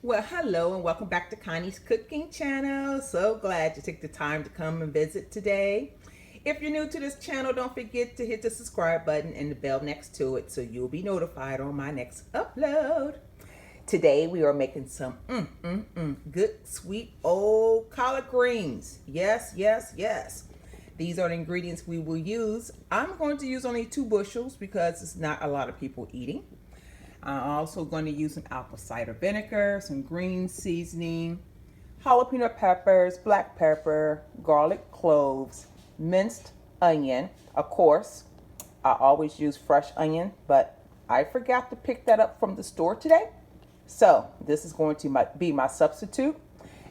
Well, hello and welcome back to Connie's cooking channel. So glad you took the time to come and visit today. If you're new to this channel, don't forget to hit the subscribe button and the bell next to it so you'll be notified on my next upload. Today we are making some good sweet old collard greens. Yes, yes, yes. These are the ingredients we will use. I'm going to use only 2 bushels because it's not a lot of people eating. I'm also going to use some apple cider vinegar, some green seasoning, jalapeno peppers, black pepper, garlic cloves, minced onion. Of course, I always use fresh onion, but I forgot to pick that up from the store today. So this is going to be my substitute.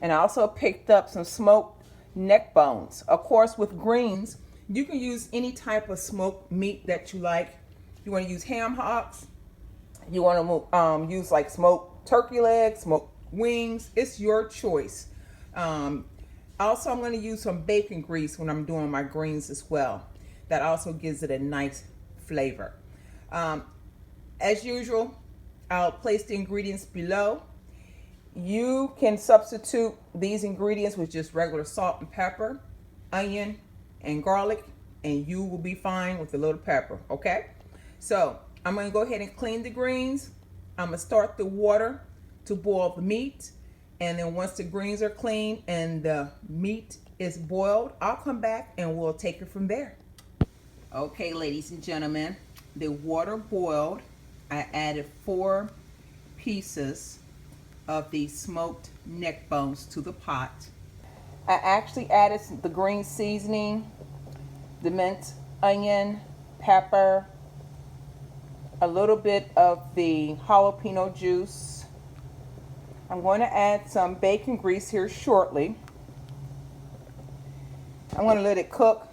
And I also picked up some smoked neck bones. Of course, with greens, you can use any type of smoked meat that you like. You want to use ham hocks. You want to use like smoked turkey legs, smoked wings. It's your choice. Also, I'm going to use some bacon grease when I'm doing my greens as well. That also gives it a nice flavor. As usual, I'll place the ingredients below. You can substitute these ingredients with just regular salt and pepper, onion, and garlic, and you will be fine with a little pepper, okay? So I'm going to go ahead and clean the greens. I'm going to start the water to boil the meat. And then once the greens are clean and the meat is boiled, I'll come back and we'll take it from there. Okay, ladies and gentlemen, the water boiled. I added 4 pieces of the smoked neck bones to the pot. I actually added the green seasoning, the minced onion, pepper, a little bit of the jalapeno juice. I'm going to add some bacon grease here shortly. I'm going to let it cook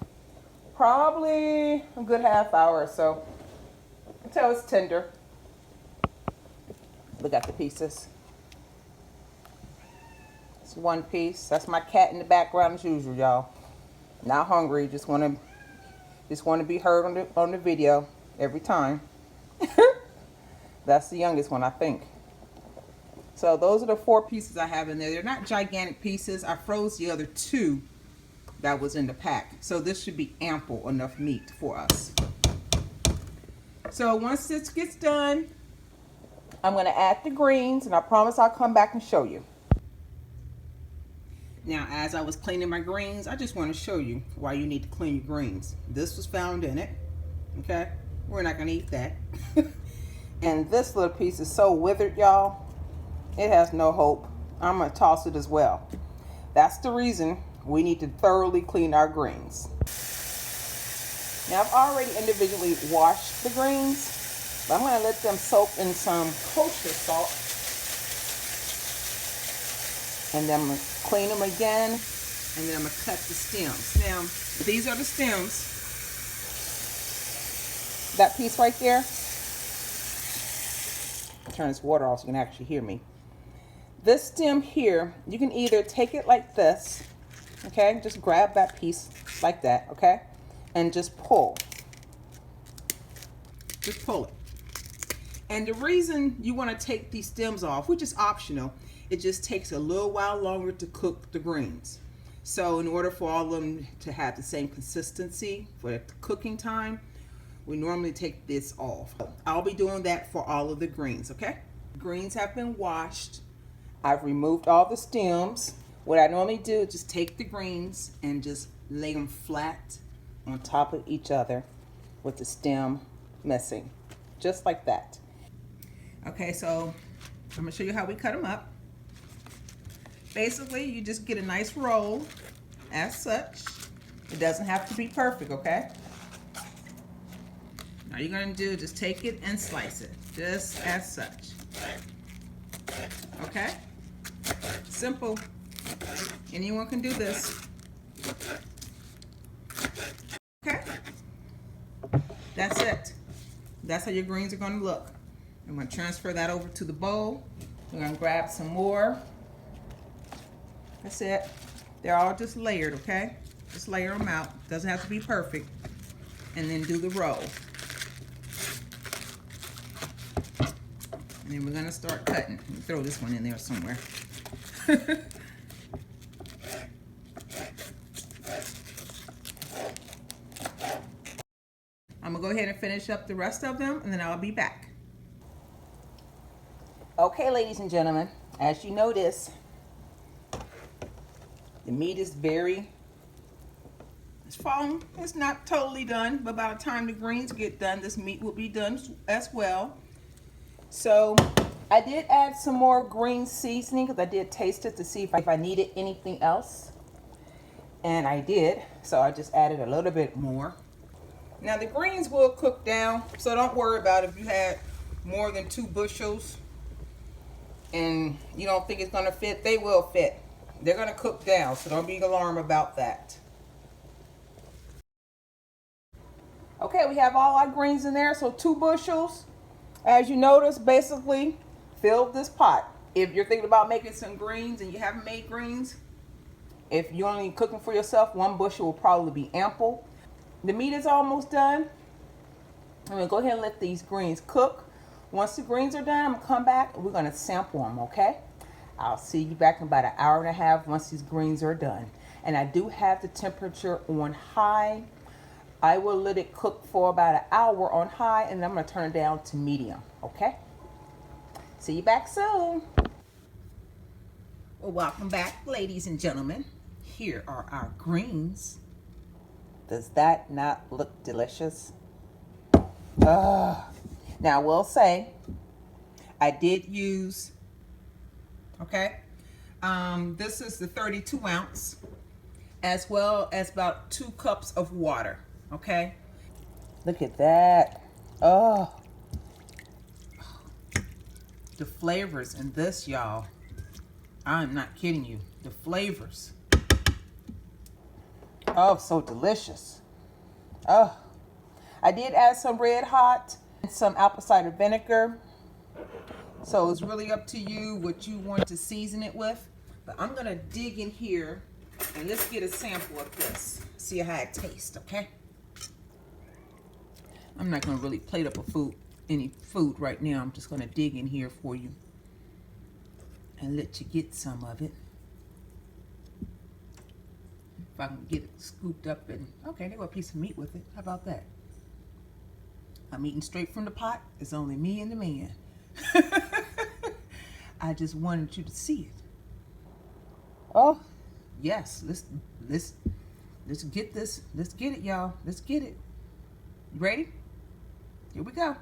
probably a good half hour or so until it's tender. Look at the pieces. It's 1 piece. That's my cat in the background as usual, y'all. Not hungry. Just want to be heard on the video every time. That's the youngest one, I think. So those are the 4 pieces I have in there. They're not gigantic pieces. I froze the other 2 that was in the pack. So this should be ample enough meat for us. So once this gets done, I'm going to add the greens, and I promise I'll come back and show you. Now, as I was cleaning my greens, I just want to show you why you need to clean your greens. This was found in it. Okay? We're not going to eat that. And this little piece is so withered, y'all. It has no hope. I'm going to toss it as well. That's the reason we need to thoroughly clean our greens. Now, I've already individually washed the greens, but I'm going to let them soak in some kosher salt. And then I'm going to clean them again, and then I'm going to cut the stems. Now, these are the stems. That piece right there. I'll turn this water off so you can actually hear me. This stem here, you can either take it like this, okay? Just grab that piece like that, okay? And just pull. Just pull it. And the reason you want to take these stems off, which is optional, it just takes a little while longer to cook the greens. So in order for all of them to have the same consistency for the cooking time, we normally take this off. I'll be doing that for all of the greens, okay? Greens have been washed. I've removed all the stems. What I normally do is just take the greens and just lay them flat on top of each other with the stem missing, just like that. Okay, so I'm gonna show you how we cut them up. Basically, you just get a nice roll as such. It doesn't have to be perfect, okay? All you're gonna do is just take it and slice it, just as such. Okay? Simple. Anyone can do this. Okay? That's it. That's how your greens are gonna look. I'm gonna transfer that over to the bowl. We're gonna grab some more. That's it. They're all just layered, okay? Just layer them out. Doesn't have to be perfect. And then do the roll. then we're gonna start cutting. Let me throw this one in there somewhere. I'm gonna go ahead and finish up the rest of them, and then I'll be back. Okay, ladies and gentlemen, as you notice, the meat is it's falling. It's not totally done, but by the time the greens get done, this meat will be done as well. So I did add some more green seasoning because I did taste it to see if I needed anything else. And I did, so I just added a little bit more. Now the greens will cook down, so don't worry about it if you had more than 2 bushels and you don't think it's gonna fit. They will fit. They're gonna cook down, so don't be alarmed about that. Okay, we have all our greens in there, so 2 bushels. As you notice, basically filled this pot. If you're thinking about making some greens and you haven't made greens, if you're only cooking for yourself, 1 bushel will probably be ample. The meat is almost done. I'm gonna go ahead and let these greens cook. Once the greens are done, I'm gonna come back and we're gonna sample them, okay? I'll see you back in about an hour and a half once these greens are done. And I do have the temperature on high. I will let it cook for about an hour on high, and then I'm gonna turn it down to medium, okay? See you back soon. Well, welcome back, ladies and gentlemen. Here are our greens. Does that not look delicious? Now, I will say, I did use, okay, this is the 32 ounce, as well as about 2 cups of water. Okay, look at that. Oh, the flavors in this, y'all. I'm not kidding you. The flavors. Oh, so delicious. Oh, I did add some red hot and some apple cider vinegar. So it's really up to you what you want to season it with. But I'm gonna dig in here and let's get a sample of this. See how it tastes, okay? I'm not going to really plate up any food right now. I'm just going to dig in here for you and let you get some of it. If I can get it scooped up and, okay, there go a piece of meat with it. How about that? I'm eating straight from the pot. It's only me and the man. I just wanted you to see it. Oh, yes. Let's get this. Let's get it, y'all. Let's get it. You ready? Here we go.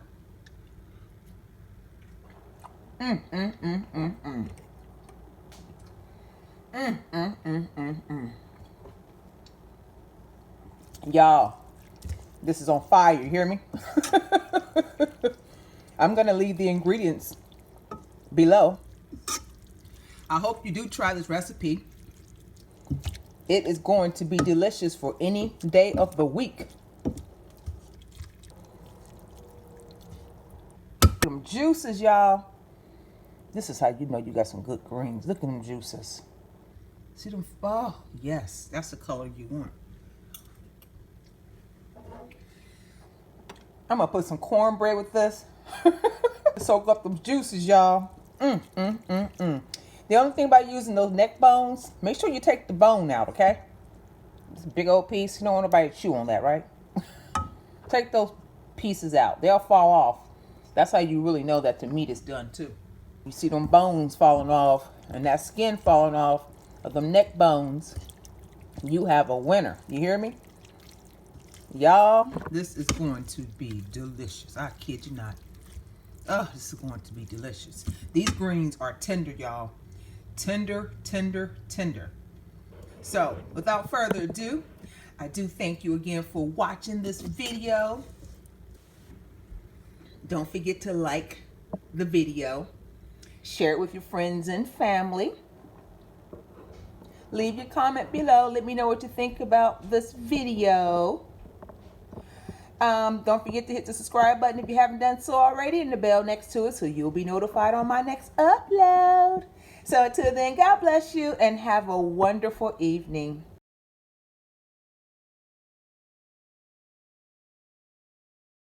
Y'all, this is on fire. You hear me? I'm gonna leave the ingredients below. I hope you do try this recipe. It is going to be delicious for any day of the week. Them juices, y'all. This is how you know you got some good greens. Look at them juices. See them? Oh, yes. That's the color you want. I'm going to put some cornbread with this. Soak up them juices, y'all. The only thing about using those neck bones, make sure you take the bone out, okay? It's a big old piece. You don't want nobody to chew on that, right? Take those pieces out. They'll fall off. That's how you really know that the meat is done too. You see them bones falling off and that skin falling off of them neck bones. You have a winner. You hear me? Y'all, this is going to be delicious. I kid you not. Oh, this is going to be delicious. These greens are tender, y'all. Tender, tender, tender. So, without further ado, I do thank you again for watching this video. Don't forget to like the video. Share it with your friends and family. Leave your comment below. Let me know what you think about this video. Don't forget to hit the subscribe button if you haven't done so already, and the bell next to it so you'll be notified on my next upload. So until then, God bless you and have a wonderful evening.